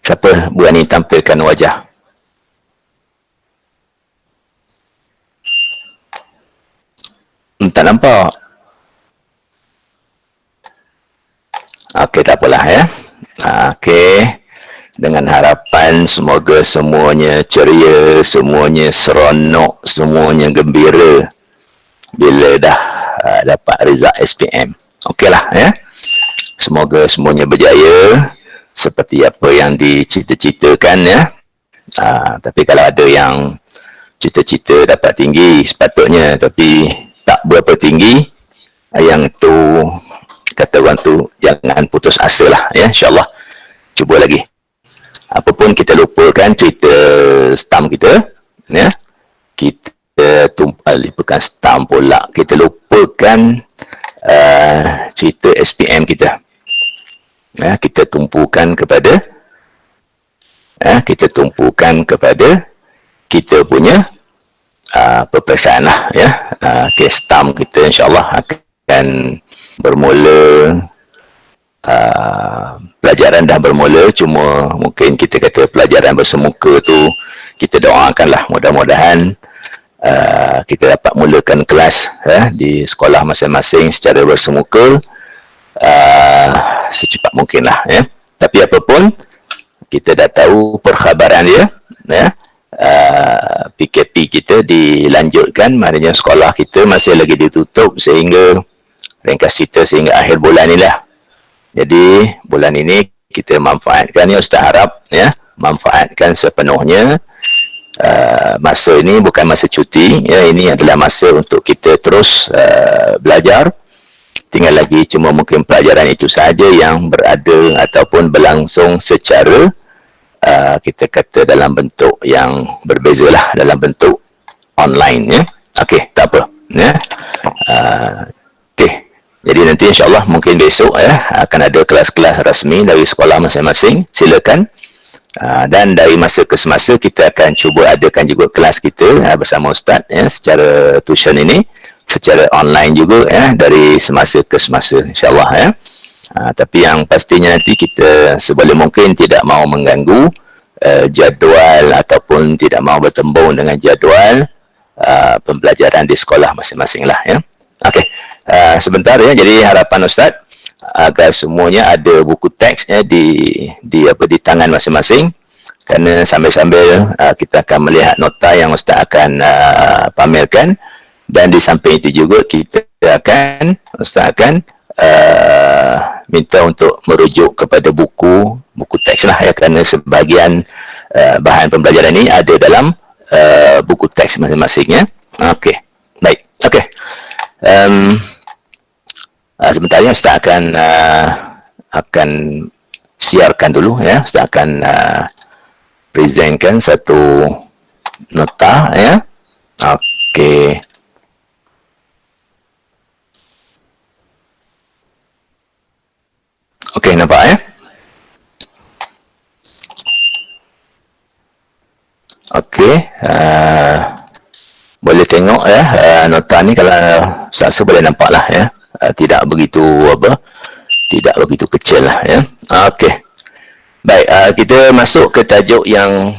Siapa berani tampilkan wajah? Tak nampak. Okey, tak apalah ya. Okey. Dengan harapan semoga semuanya ceria, semuanya seronok, semuanya gembira bila dah dapat result SPM. Okeylah ya. Semoga semuanya berjaya seperti apa yang dicita-citakan ya. Tapi kalau ada yang cita-cita dapat tinggi sepatutnya tapi tak berapa tinggi, yang tu kata orang tu jangan putus asa lah ya, insyaAllah cuba lagi. Apapun kita lupakan cerita stam kita ya, kita lupakan stam pula, kita lupakan cerita SPM kita ya, kita tumpukan kepada kita punya peperiksaan lah ya. Kes stam kita insyaAllah akan bermula, pelajaran dah bermula, cuma mungkin kita kata pelajaran bersemuka tu kita doakanlah mudah-mudahan kita dapat mulakan kelas di sekolah masing-masing secara bersemuka secepat mungkin lah ya. Tapi apapun kita dah tahu perkhabaran dia ya. PKP kita dilanjutkan, maknanya sekolah kita masih lagi ditutup sehingga ringkas cerita sehingga akhir bulan ni lah. Jadi bulan ini kita manfaatkan ya, Ustaz harap ya, manfaatkan sepenuhnya. Masa ini bukan masa cuti ya, ini adalah masa untuk kita terus belajar. Tinggal lagi cuma mungkin pelajaran itu sahaja yang berada ataupun berlangsung secara kita kata dalam bentuk yang berbeza lah, dalam bentuk online ya. Okey, tak apa ya. Okey, jadi nanti insyaAllah mungkin besok ya akan ada kelas-kelas rasmi dari sekolah masing-masing, silakan. Dan dari masa ke semasa kita akan cuba adakan juga kelas kita bersama Ustaz ya, secara tuition ini secara online juga ya, dari semasa ke semasa insyaAllah ya. Tapi yang pastinya nanti kita sebelum mungkin tidak mahu mengganggu jadual ataupun tidak mahu bertembung dengan jadual pembelajaran di sekolah masing-masing lah ya. Okey, sebentar ya, jadi harapan Ustaz agar semuanya ada buku teks ya, di tangan masing-masing, kerana sambil-sambil kita akan melihat nota yang Ustaz akan pamerkan, dan di samping itu juga Ustaz akan minta untuk merujuk kepada buku teks lah ya, kerana sebahagian bahan pembelajaran ini ada dalam buku teks masing-masing ya. Okey, baik. Okey, sebentar ya, Ustaz akan siarkan dulu ya. Ustaz akan presentkan satu nota ya. Okey. Okey, nampak ya? Okey, boleh tengok ya nota ni, kalau Ustaz boleh nampak lah ya. Tidak begitu kecil lah ya. Okey. Baik, kita masuk ke tajuk yang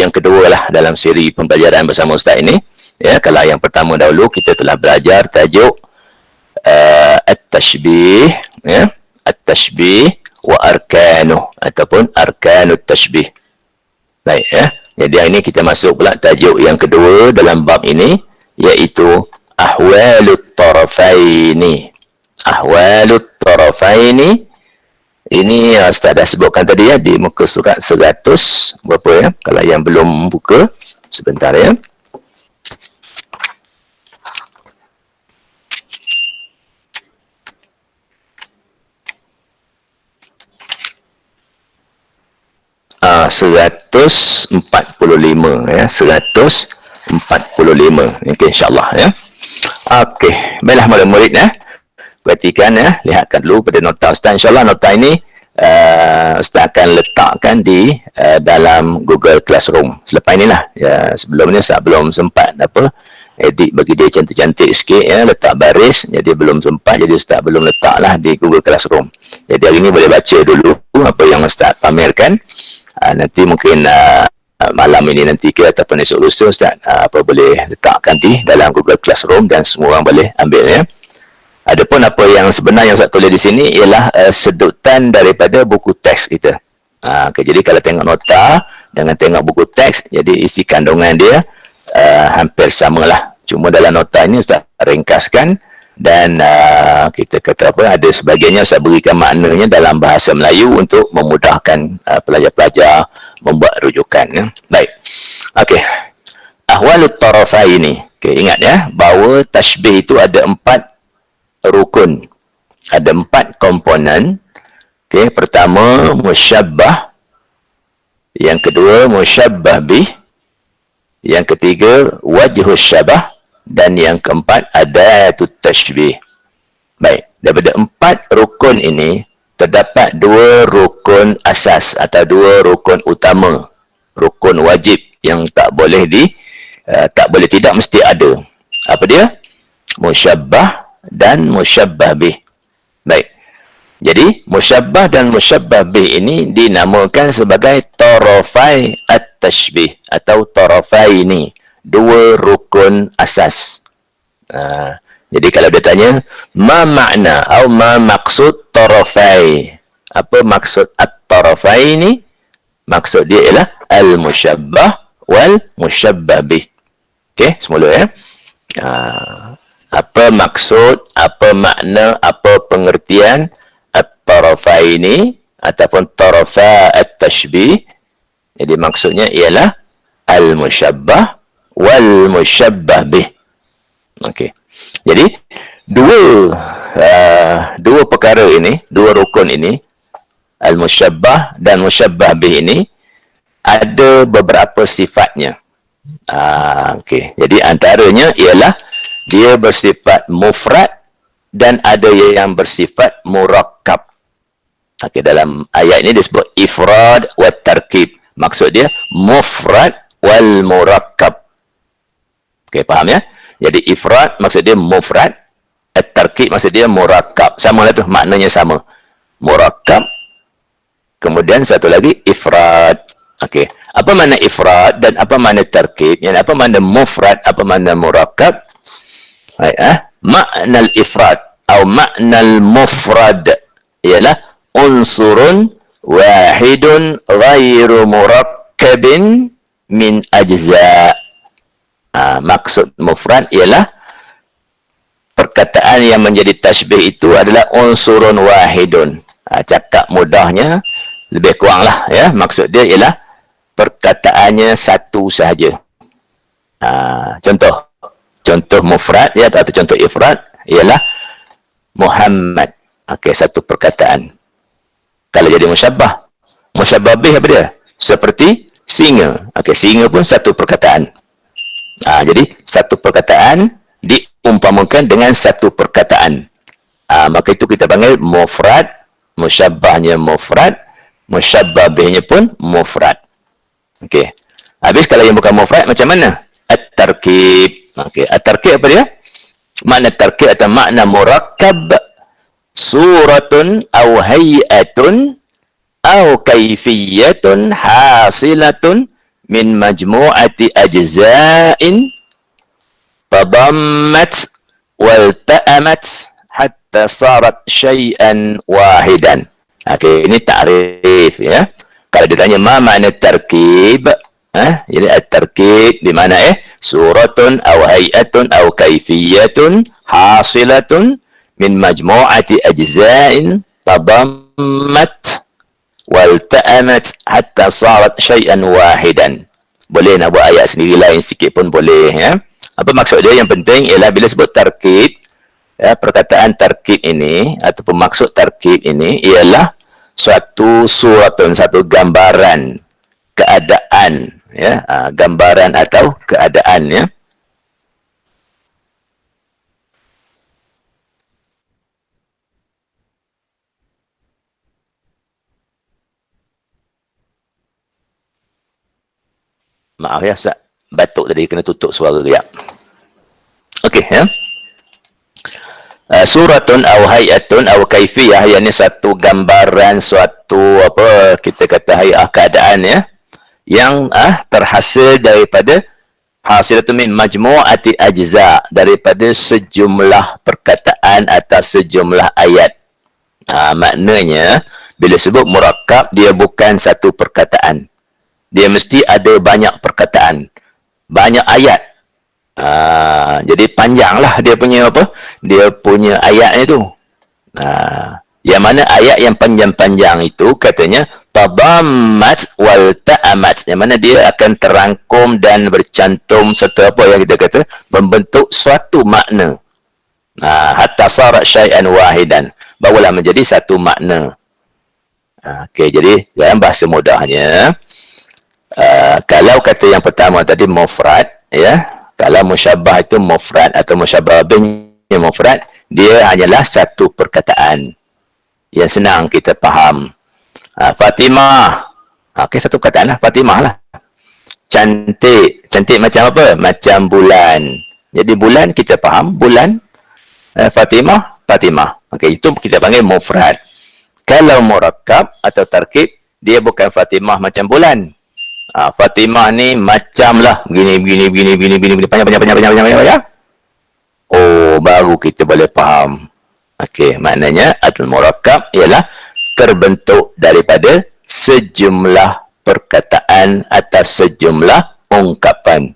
kedua lah dalam siri pembelajaran bersama Ustaz ini. Ya, kalau yang pertama dahulu kita telah belajar tajuk at-tashbih ya. At-tashbih wa arkanuh ataupun arkanut tashbih. Baik ya. Jadi hari ini kita masuk pula tajuk yang kedua dalam bab ini, iaitu ahwalut tarafaini. Ahwalut tarafaini ini Ustaz dah sebutkan tadi ya, di muka surat 100 berapa ya, kalau yang belum buka sebentar ya. Ah, 145 ya, 145. Okey, insya-Allah ya. Okey, baiklah murid-murid ya. Perhatikan ya, lihatkan dulu pada nota Ustaz. Insya-Allah nota ini Ustaz akan letakkan di dalam Google Classroom. Selepas inilah ya, sebelum ni Ustaz belum sempat edit bagi dia cantik-cantik sikit ya, letak baris, jadi belum sempat, jadi Ustaz belum letaklah di Google Classroom. Jadi hari ini boleh baca dulu apa yang Ustaz pamerkan Nanti mungkin malam ini nanti ke ataupun esok lusa Ustaz apa boleh letakkan di dalam Google Classroom dan semua orang boleh ambil ya. Adapun apa yang sebenar yang Ustaz tulis di sini ialah sedutan daripada buku teks kita. Okay, jadi kalau tengok nota dengan tengok buku teks, jadi isi kandungan dia hampir samalah. Cuma dalam nota ini Ustaz ringkaskan dan kita kata apa, ada sebagainya Ustaz berikan maknanya dalam bahasa Melayu untuk memudahkan pelajar-pelajar membuat rujukan ya. Baik. Okey. Ahwalut tarafaini. Okey, ingat ya bahawa tashbih itu ada 4 rukun. Ada 4 komponen. Okey, pertama musyabbah. Yang kedua musyabbah bih. Yang ketiga wajhus syabah dan yang keempat adatut tashbih. Baik, daripada 4 rukun ini terdapat 2 rukun asas atau 2 rukun utama, rukun wajib yang tak boleh tidak mesti ada. Apa dia? Musyabbah dan musyabbah bih. Baik. Jadi musyabbah dan musyabbah bih ini dinamakan sebagai tarafai at-tashbih atau tarafaini, 2 rukun asas. Jadi kalau dia tanya ma makna atau ma maksud tarafai, apa maksud at-tarafai ini? Maksud dia ialah al-musyabbah wal musyabbah bih. Okey, semula ya. Apa maksud, apa makna, apa pengertian at-tarafai ini ataupun tarafa at-tashbih? Jadi maksudnya ialah al-musyabbah wal musyabbah bih. Okey. Jadi dua perkara ini, 2 rukun ini, al-musyabbah dan musyabbah bih ini ada beberapa sifatnya. Okey. Jadi antaranya ialah dia bersifat mufrad dan ada yang bersifat murakkab. Okey, dalam ayat ini disebut ifrad wa tarkib. Maksud dia mufrad wal murakkab. Okey, faham ya? Jadi ifrad maksud dia mufrad, at-tarkib maksud dia murakkab. Samalah tu, maknanya sama. Murakkab. Kemudian satu lagi ifrad. Okey. Apa makna ifrad dan apa makna tarkib? Yang apa makna mufrad, apa makna murakkab? Baik, makna al-ifrad atau makna al-mufrad ialah unsurun wahidun ghairu murakkabin min ajza'. Maksud mufrad ialah perkataan yang menjadi tashbih itu adalah unsurun wahidun. Cakap mudahnya lebih kuranglah ya, maksud dia ialah perkataannya satu sahaja. Contoh mufrad ya atau contoh ifrad ialah Muhammad. Okey, satu perkataan. Kalau jadi musyabbah, musyabbah bih apa dia? Seperti singa. Okey, singa pun satu perkataan. Jadi satu perkataan diumpamakan dengan satu perkataan. Maka itu kita panggil mufrad, musyabbahnya mufrad, musyabbah bihnya pun mufrad. Okey. Habis kalau yang bukan mufrad macam mana? At-tarkib. Okey, at-tarkib apa dia? Makna tarkib atau makna murakkab suratun aw hay'atun aw kayfiyatun hasilatun min majmu'ati ajza'in tadammat wal ta'amat hatta sarat syai'an wahidan. Okey, ini takrif ya. Kalau ditanya ma makna tarkib, jadi at-tarkib di mana suratun aw hay'atun aw kayfiyatun hasilatun min majmu'ati ajza'in tadammat wal ta'amat hatta sarat syai'an wahidan. Boleh nak buat ayat sendiri lain sikit pun boleh ya. Apa maksud dia? Yang penting ialah bila sebut tarkib ya, perkataan tarkib ini ataupun maksud tarkib ini ialah suatu suratun, satu gambaran keadaan ya, gambaran atau keadaan ya. Maaf ya, Ustaz. Batuk tadi kena tutup suara dia. Okey ya. suratun aw hayatun aw kaifiyah, yakni satu gambaran, suatu apa kita kata hayah keadaan ya, yang terhasil daripada hasilatun min majmu'ati ajza, daripada sejumlah perkataan atau sejumlah ayat. Maknanya bila sebut murakkab, dia bukan satu perkataan, dia mesti ada banyak perkataan, banyak ayat. Jadi panjanglah dia punya apa, dia punya ayatnya tu. Yang mana ayat yang panjang-panjang itu katanya tadammat wal ta'amat, yang mana dia akan terangkum dan bercantum serta apa yang kita kata membentuk suatu makna. Hatta sarat syai'an wahidan, barulah menjadi satu makna. Okey, jadi dalam bahasa mudahnya, kalau kata yang pertama tadi mufrad ya, kalau musyabbah itu mufrad atau musyabbah bihnya mufrad, dia hanyalah satu perkataan yang senang kita faham. Fatimah, okey, satu perkataan lah, Fatimah lah. Cantik, cantik macam apa? Macam bulan. Jadi bulan kita faham, bulan. Fatimah, Fatimah. Okey, itu kita panggil mufrad. Kalau murakkab atau tarkib, dia bukan Fatimah macam bulan. Fatimah ni macam lah begini panjang. Oh, baru kita boleh faham. Okey, maknanya al-murakkab ialah terbentuk daripada sejumlah perkataan atau sejumlah ungkapan.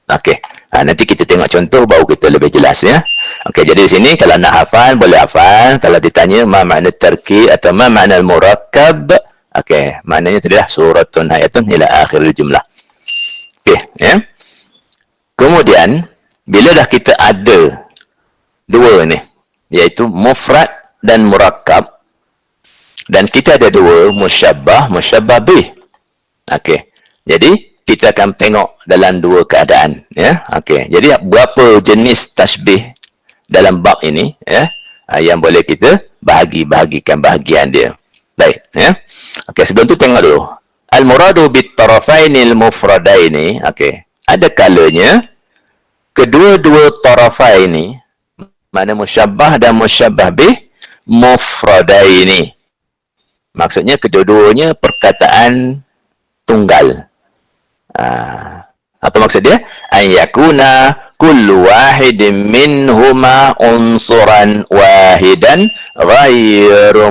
Okey, nanti kita tengok contoh baru kita lebih jelas ya. Okey, jadi di sini kalau nak hafal boleh hafal. Kalau ditanya ma makna tarkib atau ma makna al-murakkab, okey, maknanya tadilah suratun hayatun ila akhir jumlah. Okey, ya. Kemudian bila dah kita ada dua ni, iaitu mufrad dan murakkab, dan kita ada dua musyabbah, musyabbah bih. Okey. Jadi kita akan tengok dalam dua keadaan ya. Okey. Jadi berapa jenis tasbih dalam bab ini ya, yang boleh kita bahagikan bahagian dia. Baik ya. Okey, sebelum tu tengok dulu. Al-muradu bit tarafainil mufradaini. Okey. Ada kalanya kedua-dua tarafaini, mana musyabbah dan musyabbah bih, mufradaini. Maksudnya kedua-duanya perkataan tunggal. Apa maksud dia? An yakuna kullu wahidin minhuma unsuran wahidan ghairu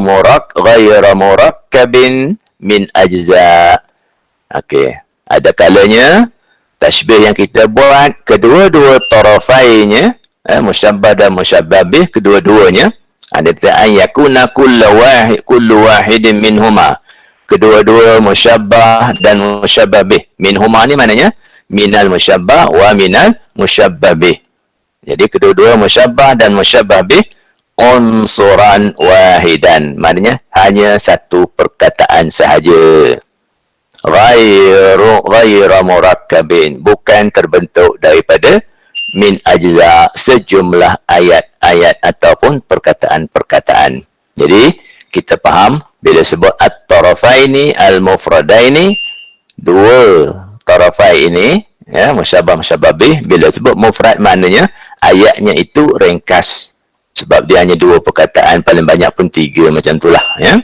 murakkabin min ajza. Okey, ada kalanya tasbih yang kita buat kedua-dua tarafainya, musyabbah dan musyabbah bih, kedua-duanya ada an yakuna kullu wahidin minhuma, kedua-dua musyabbah dan musyabbah bih. Minhuma ni maknanya minal musyabbah wa minal musyabbah bih. Jadi kedua-dua musyabbah dan musyabbah bih unsuran wahidan, maknanya hanya satu perkataan sahaja. Ghairu murakkabin, bukan terbentuk daripada min ajza, sejumlah ayat-ayat ataupun perkataan-perkataan. Jadi kita faham bila sebut at-tarafaini al-mufradaini, dua tarafai ini ya, musyabbah musyabbah bih, bila sebut mufrad maknanya ayatnya itu ringkas, sebab dia hanya dua perkataan, paling banyak pun tiga, macam itulah ya.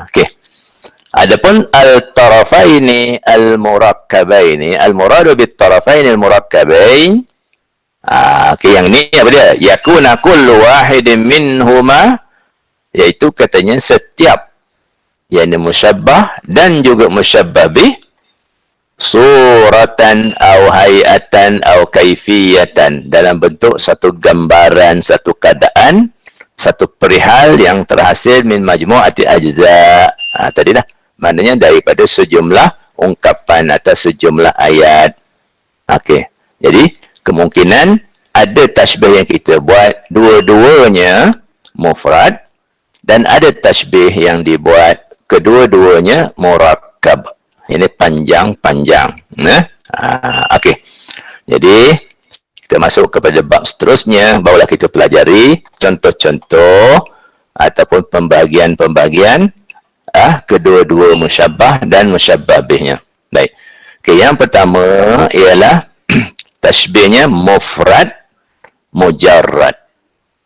Okey. Adapun al-tarafaini al-murakkabaini, al-muradu bit-tarafaini al-murakkabain, okey, yang ni apa dia? Yakuna kullu wahidin minhuma, iaitu katanya setiap yang musyabbah dan juga musyabbah bih suratan au hayatan au kaifiyatan, dalam bentuk satu gambaran, satu keadaan, satu perihal yang terhasil min majmu'ati ajza. Tadi dah, maknanya daripada sejumlah ungkapan atau sejumlah ayat. Okey. Jadi kemungkinan ada tasbih yang kita buat dua-duanya mufrad, dan ada tasbih yang dibuat kedua-duanya murakkab. Ini panjang-panjang. Okey. Jadi kita masuk kepada bab seterusnya, barulah kita pelajari contoh-contoh ataupun pembagian-pembagian kedua-dua musyabbah dan musyabbah bihnya. Baik. Okey, yang pertama ialah tasbihnya mufrad mujarrad.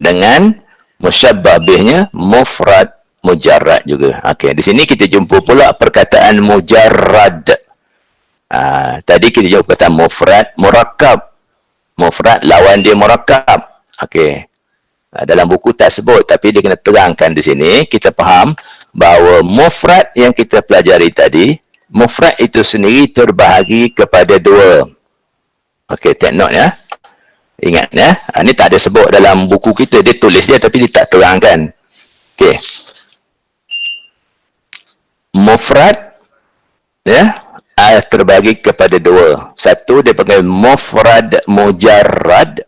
dengan musyabbah bihnya mufrad mujarrad juga. Okey, di sini kita jumpa pula perkataan mujarrad. Tadi kita jumpa perkataan mufrad murakkab. Mufrad lawan dia murakkab. Okey. Dalam buku tak sebut, tapi dia kena terangkan di sini. Kita faham bahawa mufrad yang kita pelajari tadi, mufrad itu sendiri terbahagi kepada dua. Okey, take note ya. Ingat ya. Ini tak ada sebut dalam buku kita. Dia tulis dia tapi dia tak terangkan. Okey. Mufrad ya, terbahagi kepada dua. Satu dia panggil mufrad mujarrad.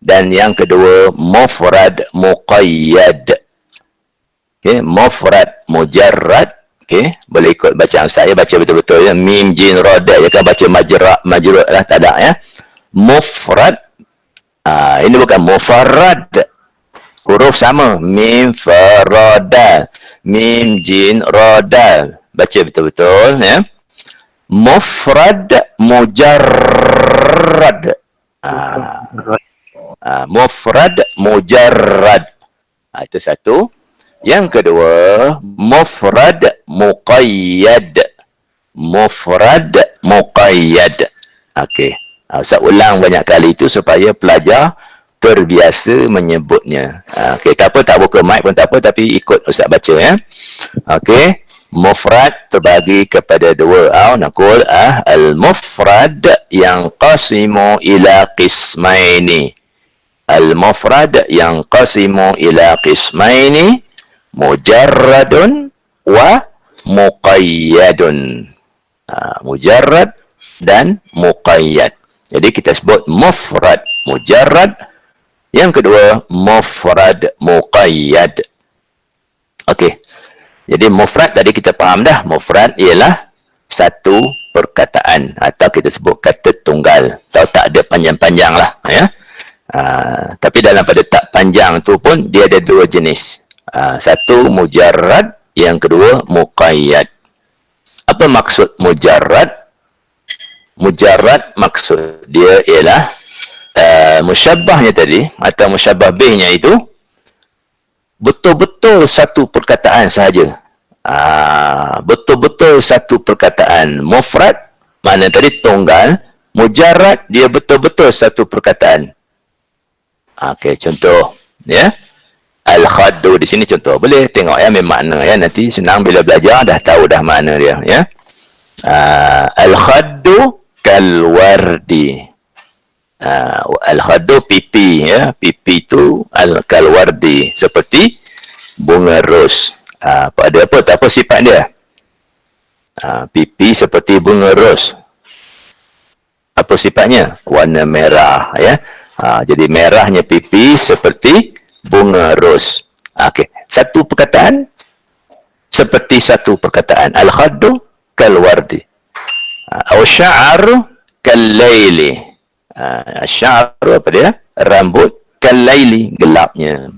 Dan yang kedua, mufrad muqayyad. Okay, mufrad mujarrad. Okay, boleh ikut bacaan saya, baca betul-betul ya. Mim, jin, roda. Ya kan baca majrur lah, tak ada ya. Mufrad. Ini bukan mufarrad. Huruf sama. Mim, farada. Mim, jin, roda. Baca betul-betul ya. Mufrad mujarrad. Mufrad mujarrad. Itu satu. Yang kedua, mufrad muqayyad. Mufrad muqayyad. Okey. Saya ulang banyak kali itu supaya pelajar terbiasa menyebutnya. Okey, tak apa, tak buka mic pun tak apa, tapi ikut Ustaz baca ya. Okey. Mufrad terbagi kepada dua. Naqul al-mufrad yang qasimu ila qismaini. Al-mufrad yang qasimu ila qismaini mujarradun wa muqayyadun. Mujarrad dan muqayyad. Jadi kita sebut mufrad mujarrad. Yang kedua, mufrad muqayyad. Okey. Jadi mufrad tadi kita faham dah. Mufrad ialah satu perkataan atau kita sebut kata tunggal. Atau tak ada panjang-panjang lah ya. Tapi dalam pada tak panjang tu pun dia ada dua jenis. Satu mujarrad, yang kedua muqayyad. Apa maksud mujarrad? Mujarrad maksud dia ialah musyabbahnya tadi atau musyabbah bihnya itu betul-betul satu perkataan sahaja. Betul-betul satu perkataan. Mufrad mana tadi tunggal, mujarrad dia betul-betul satu perkataan. Okey, contoh ya. Al-khaddu di sini contoh. Boleh tengok ya memang makna ya, nanti senang bila belajar dah tahu dah makna dia ya. Al-khaddu kalwardi. Al-khaddu pipi ya. Pipi itu kalwardi seperti bunga ros. Pada apa? Tak apa sifat dia. Pipi seperti bunga ros. Apa sifatnya? Warna merah ya. Jadi merahnya pipi seperti bunga ros. Okey, satu perkataan seperti satu perkataan. Al-khaddu kalwardi. Al-sya'ru kal-laili. Al-sya'ru apa dia? Rambut kal-laili, gelapnya.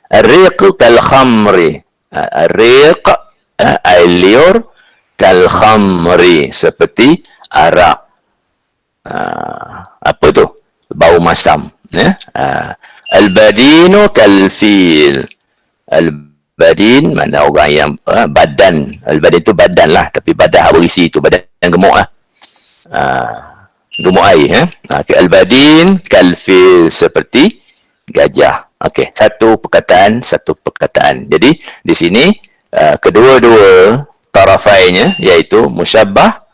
Al-riq kal-khamri. Al-riq al-liur kal-khamri, seperti arak. Apa tu? Bau masam ya. Al-badinu kal-fil. Al-badin mana orang yang badan. Al-badin tu badan lah, tapi badan berisi tu badan yang gemuk lah. Gemuk air ya. Al-badin kal-fil, seperti gajah. Okey, satu perkataan, satu perkataan. Jadi di sini kedua-dua tarafainya iaitu musyabbah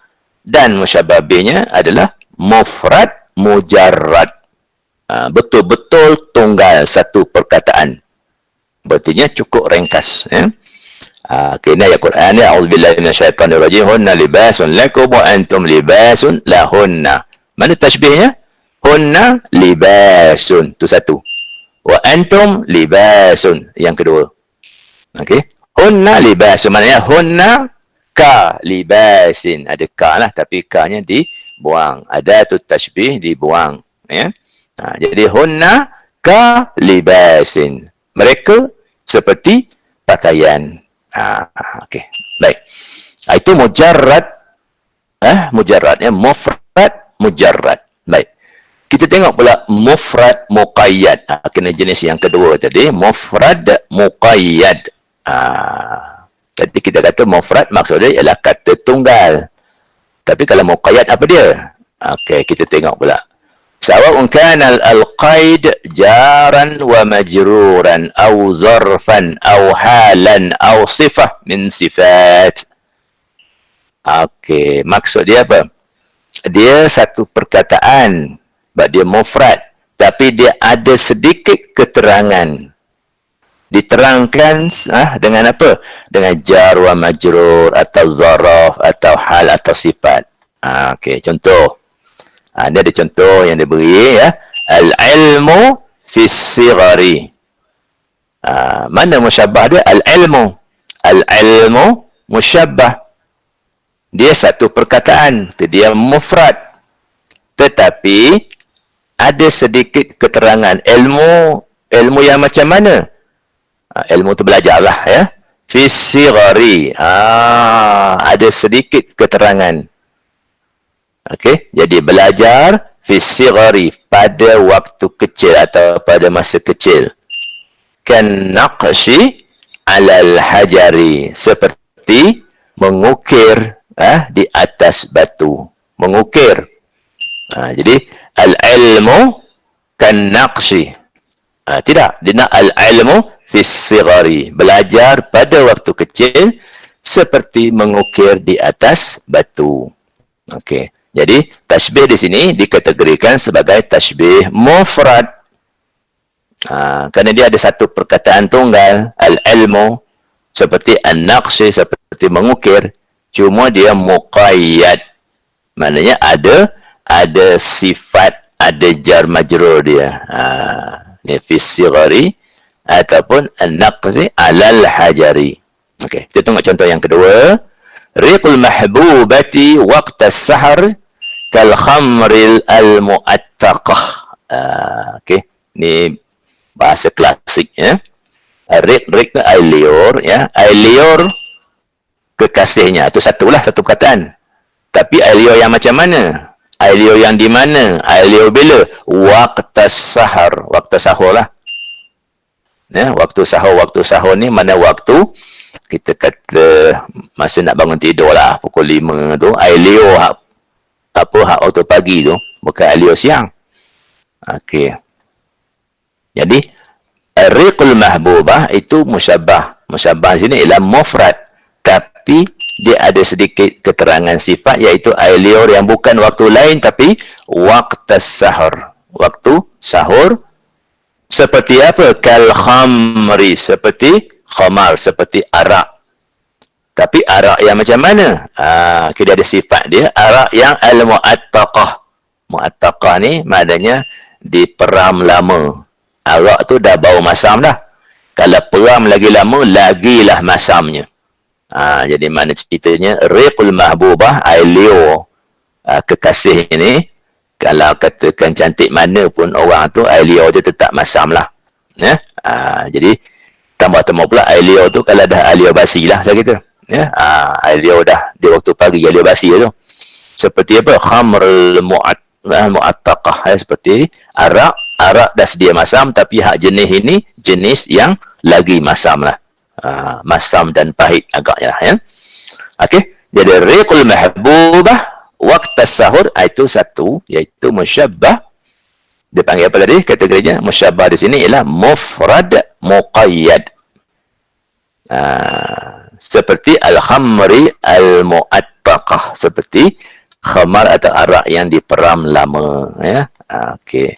dan musyabbah bihnya adalah mufrad mujarrad. Betul-betul tunggal satu perkataan. Berartinya cukup ringkas ya. Kena ayat Quran ni, a'udzubillahi minasyaitonir rajim, hunna libasun lakum wa antum libasun lahunna. Mana tashbihnya? Hunna libasun, tu satu. Wa antum libasun, yang kedua. Okey. Hunna libasun maknanya hunna ka libasin. Ada ka lah, tapi ka-nya dibuang. Ada tu tashbih dibuang ya. Jadi hunna ka libasin. Mereka seperti pakaian. Okey. Baik. Itu mujarrad. Mujarrad ya, mufrad mujarrad. Baik. Kita tengok pula mufrad muqayyad. Kena jenis yang kedua tadi, mufrad muqayyad. Jadi kita kata mufrad maksudnya ialah kata tunggal. Tapi kalau muqayyad apa dia? Okey, kita tengok pula. Sawa'un kana al-qaid jaran wa majruran aw zarfan aw halan aw sifah min sifat. Okey, maksud dia apa? Dia satu perkataan, dia mufrad, tapi dia ada sedikit keterangan. Diterangkan dengan apa? Dengan jar wa majrur atau zaraf atau hal atau sifat. Okey, contoh. Ini ada contoh yang diberi ya. Al-ilmu fi sighari. Mana musyabbah dia? Al-ilmu. Al-ilmu musyabbah. Dia satu perkataan, dia mufrad. Tetapi ada sedikit keterangan. Ilmu yang macam mana? Ilmu tu belajarlah ya. Fi sighari. Ada sedikit keterangan. Okey, jadi belajar fi sighari, pada waktu kecil atau pada masa kecil. Kan naqshi 'alal hajari, seperti mengukir di atas batu. Mengukir. Jadi al-ilmu kan naqshi. Tidak, dia nak al-ilmu fi sighari, belajar pada waktu kecil seperti mengukir di atas batu. Okey. Jadi tashbih di sini dikategorikan sebagai tashbih mufrad. Kerana dia ada satu perkataan tunggal, al-ilmu, seperti an-naqshi, seperti mengukir, cuma dia muqayyad. Maknanya ada sifat, ada jar majrur dia. Ni fi sighari ataupun an-naqshi 'alal hajari. Okey, kita tengok contoh yang kedua. Riqul mahbubati waqta as-sahar kal khamril al-mu'attaqah. Okey, ni bahasa klasik ya. Riq air liur ya. Air liur kekasihnya. Itu satu perkataan. Tapi air liur yang macam mana? Air liur yang di mana? Air liur bila? Waqta as-sahar. Waktu sahur lah. Ya, waktu sahur ni mana waktu? Kita kata masa nak bangun tidur lah, pukul 5 tu, air liur hak waktu pagi tu, bukan air liur siang. Okey. Jadi riqul mahbubah itu musyabbah. Musyabbah sini ialah mufrad, tapi dia ada sedikit keterangan sifat, iaitu air liur yang bukan waktu lain tapi waktu sahur. Waktu sahur. Seperti apa? Kal khamri, seperti khamar, seperti arak. Tapi arak yang macam mana? Kita ada sifat dia, arak yang al-mu'attaqah. Mu'attaqah ni maknanya diperam lama. Arak tu dah bau masam dah. Kalau peram lagi lama, lagilah masamnya. Jadi mana ceritanya? Riqul mahbubah, air liur kekasih ini, kalau katakan cantik mana pun orang tu, air liur dia tetap masam lah. Ya? Jadi tambah-tambah pula air liur tu, kalau dah air liur basi lah saya kata. Ya? Air liur dah di waktu pagi, air liur basi tu. Seperti apa? Khamrul mu'attaqah. Seperti arak. Arak dah sedia masam, tapi hak jenis ini, jenis yang lagi masam lah. Masam dan pahit agaknya. Ya? Okey. Jadi riqul mahbubah waktu sahur itu satu, iaitu musyabbah. Dia panggil apa tadi? Kategorinya musyabbah di sini ialah mufrad muqayyad. Seperti al-khamri al-mu'attaqah, seperti khamar atau arak yang diperam lama. Ya. Okey.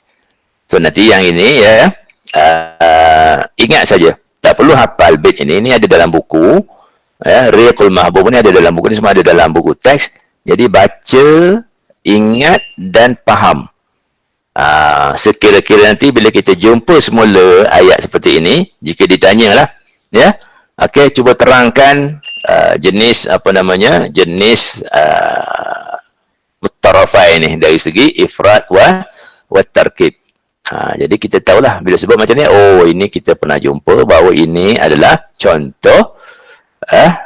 So nanti yang ini ya, ingat saja. Tak perlu hafal bait ini. Ini ada dalam buku. Ya, Riqul Mahbub ni ada dalam buku ni, semua ada dalam buku teks. Jadi baca, ingat dan faham. Sekira-kira nanti bila kita jumpa semula ayat seperti ini, jika ditanyalah, ya, okey, cuba terangkan jenis apa namanya, jenis mutarafai ni dari segi ifrad wa tarkib. Jadi kita tahulah bila sebut macam ni, oh ini kita pernah jumpa bahawa ini adalah contoh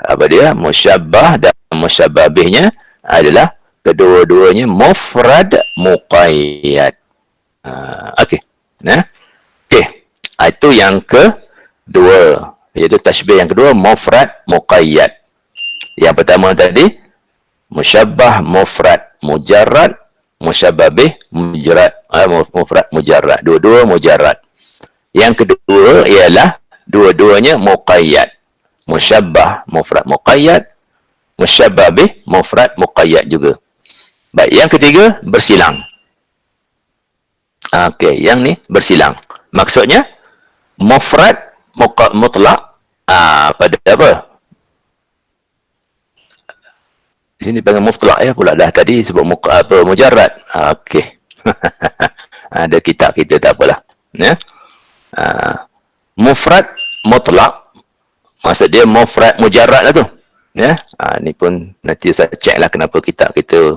apa dia, musyabbah, dan musyabbah bihnya adalah kedua-duanya mufrad muqayyad. Okey. Nah. Okey. Itu yang kedua. Iaitu tashbih yang kedua, mufrad muqayyad. Yang pertama tadi, musyabbah mufrad mujarrad, musyabbah bih mufrad mujarrad. Dua-dua mujarrad. Yang kedua ialah dua-duanya muqayyad. Musyabbah mufrad muqayyad, musyabbah bih mufrad muqayyad juga. Baik, yang ketiga bersilang. Okey, yang ni bersilang. Maksudnya mufrad mutlak pada apa? Di sini panggil mutlak ya pula dah tadi sebut mujarrad. Okey. Ada kitab kita tak apalah. Ya. Mufrad mutlak maksud dia mufrad mujarrad lah tu. Ya. Ni pun nanti saya cek lah kenapa kitab kita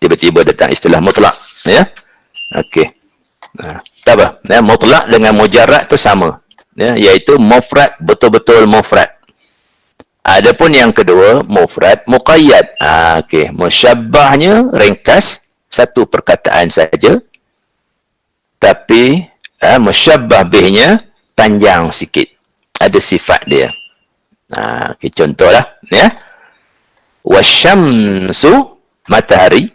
tiba-tiba datang istilah mutlak. Ya. Okey. Tak apa. Ya, mutlak dengan mujarrad tu sama. Ya, iaitu mufrad betul-betul mufrad. Adapun yang kedua, mufrad muqayyad. Okey, musyabbahnya ringkas, satu perkataan saja. Tapi musyabbah bihnya panjang sikit. Ada sifat dia. Okey, contohlah ya. Wasyamsu matahari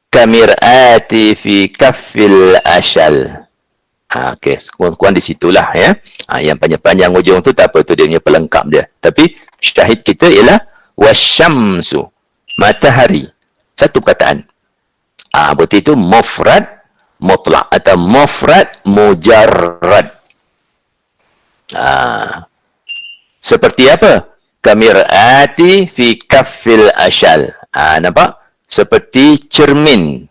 kamir'ati fi kaffil asyal. Okey, kurang-kurang di situlah ya. Yang panjang-panjang ujung tu tak apa, tu dia punya pelengkap dia. Tapi syahid kita ialah wasyamsu, matahari. Satu perkataan. Berarti itu mufrad mutlak atau mufrad mujarrad. Seperti apa? Kamir'ati fi kaffil asyal. Nampak? Seperti cermin.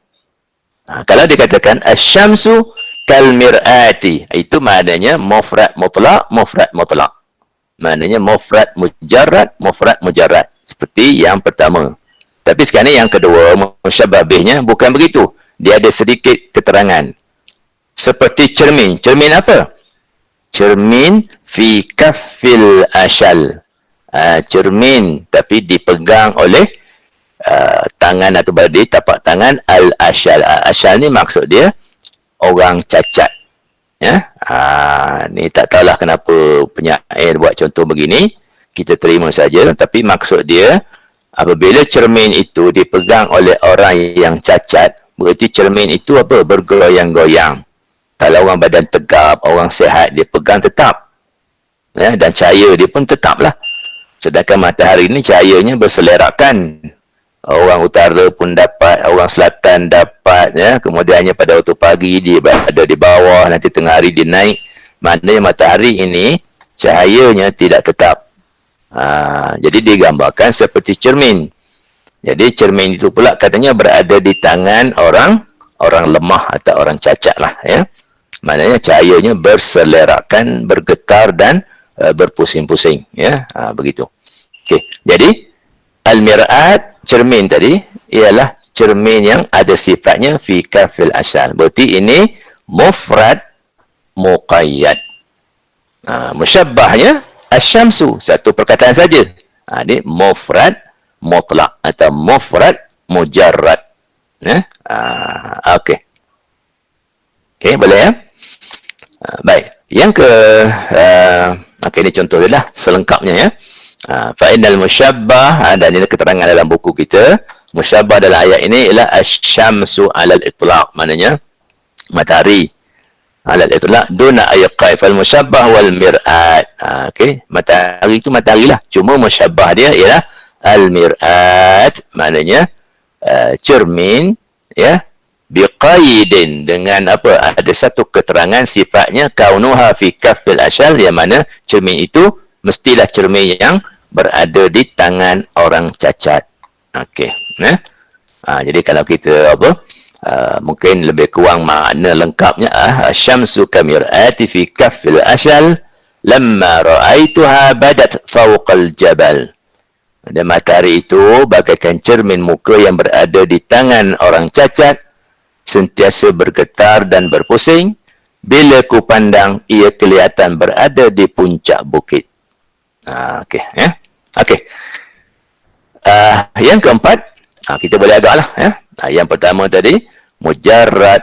Kalau dikatakan asyamsu kal mir'ati, itu maknanya mufrad mutlak, mufrad mutlak. Maknanya mufrad mujarrad. Seperti yang pertama. Tapi sekarang ni yang kedua, musyabbah bihnya bukan begitu. Dia ada sedikit keterangan. Seperti cermin. Cermin apa? Cermin fi kaffil asyal. Cermin tapi dipegang oleh tangan atau di tapak tangan al-asyal. Asyal ni maksud dia orang cacat. Ya. Ni tak tahulah kenapa penyair buat contoh begini. Kita terima saja. Tapi maksud dia, apabila cermin itu dipegang oleh orang yang cacat, berarti cermin itu apa? Bergoyang-goyang. Kalau orang badan tegap, orang sihat, dia pegang tetap. Ya, dan cahaya dia pun tetaplah. Sedangkan matahari ni cahayanya berselerakkan. Orang utara pun dapat, orang selatan dapat, ya. Kemudiannya pada waktu pagi dia berada di bawah, nanti tengah hari dia naik. Maknanya matahari ini cahayanya tidak tetap. Jadi digambarkan seperti cermin. Jadi cermin itu pula katanya berada di tangan orang lemah atau orang cacat lah, ya. Maknanya cahayanya berselerakkan, bergetar dan berpusing-pusing, ya. Begitu. Okey. Jadi al-mir'at, cermin tadi, ialah cermin yang ada sifatnya fi kafil asyal. Berarti ini mufrad muqayyad. Musyabbahnya asyamsu, satu perkataan saja. Ini mufrad mutlak atau mufrad mujarrad. Okey. Okey, boleh ya? Baik. Yang okey, ini contoh dia lah selengkapnya ya. Fa'inal musyabbah, dan ini keterangan dalam buku kita. Musyabbah dalam ayat ini ialah asyamsu alal itlaq, maknanya matahari alal itlaq duna ayqai fal musyabbah wal mir'at. Okey, matahari itu matahari lah, cuma musyabbah dia ialah al mir'at, maknanya cermin, ya, biqaidin, dengan apa? Ada satu keterangan sifatnya kaunuha fi kaffil asyal, yang mana cermin itu mestilah cermin yang berada di tangan orang cacat. Okey, jadi kalau kita mungkin lebih kurang makna lengkapnya, asyamsu kamir'ati fi kaffil asyal lamma ra'aituha badat fawqal jabal. Dan matahari itu bagaikan cermin muka yang berada di tangan orang cacat, sentiasa bergetar dan berpusing. Bila ku pandang, ia kelihatan berada di puncak bukit. Okey, ya. Okey. Yang keempat, kita boleh agaklah, ya. Yang pertama tadi mujarrad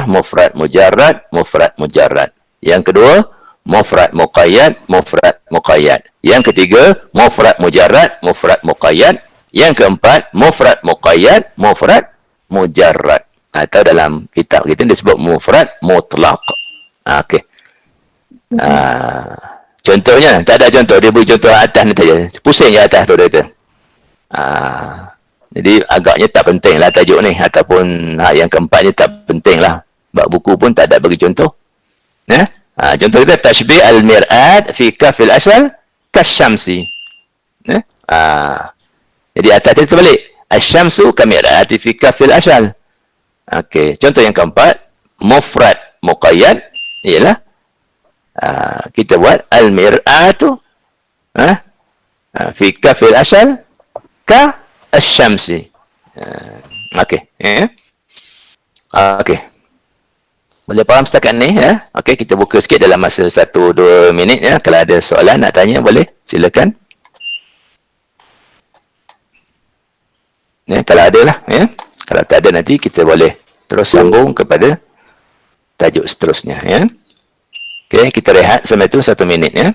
mufrad mujarrad, mufrad mujarrad. Yang kedua, mufrad muqayyad, mufrad muqayyad. Yang ketiga, mufrad mujarrad, mufrad muqayyad. Yang keempat, mufrad muqayyad, mufrad mujarrad. Atau dalam kitab kita disebut mufrad mutlaq. Okey. Contohnya, tak ada contoh. Dia beri contoh atas ni saja. Pusing je atas tu dia kata. Jadi agaknya tak penting lah tajuk ni. Ataupun yang keempat ni tak penting lah. Sebab buku pun tak ada bagi contoh. Contoh kita, tashbih al-mir'at fi kafil asal kasyamsi. Jadi atas dia terbalik. Asyamsu kamir'ati fi kafil asal. Okey. Contoh yang keempat, mufrad muqayyad ialah kita buat al-mir'atu fi kafil asal ka asyamsi. Okey. Okey. Boleh faham setakat ni ya? Okey, kita buka sikit dalam masa 1-2 minit ya. Kalau ada soalan nak tanya boleh, silakan. Ya, kalau ada lah ya. Kalau tak ada nanti kita boleh terus sambung kepada tajuk seterusnya ya. Okey, kita rehat sampai tu 1 minit ya.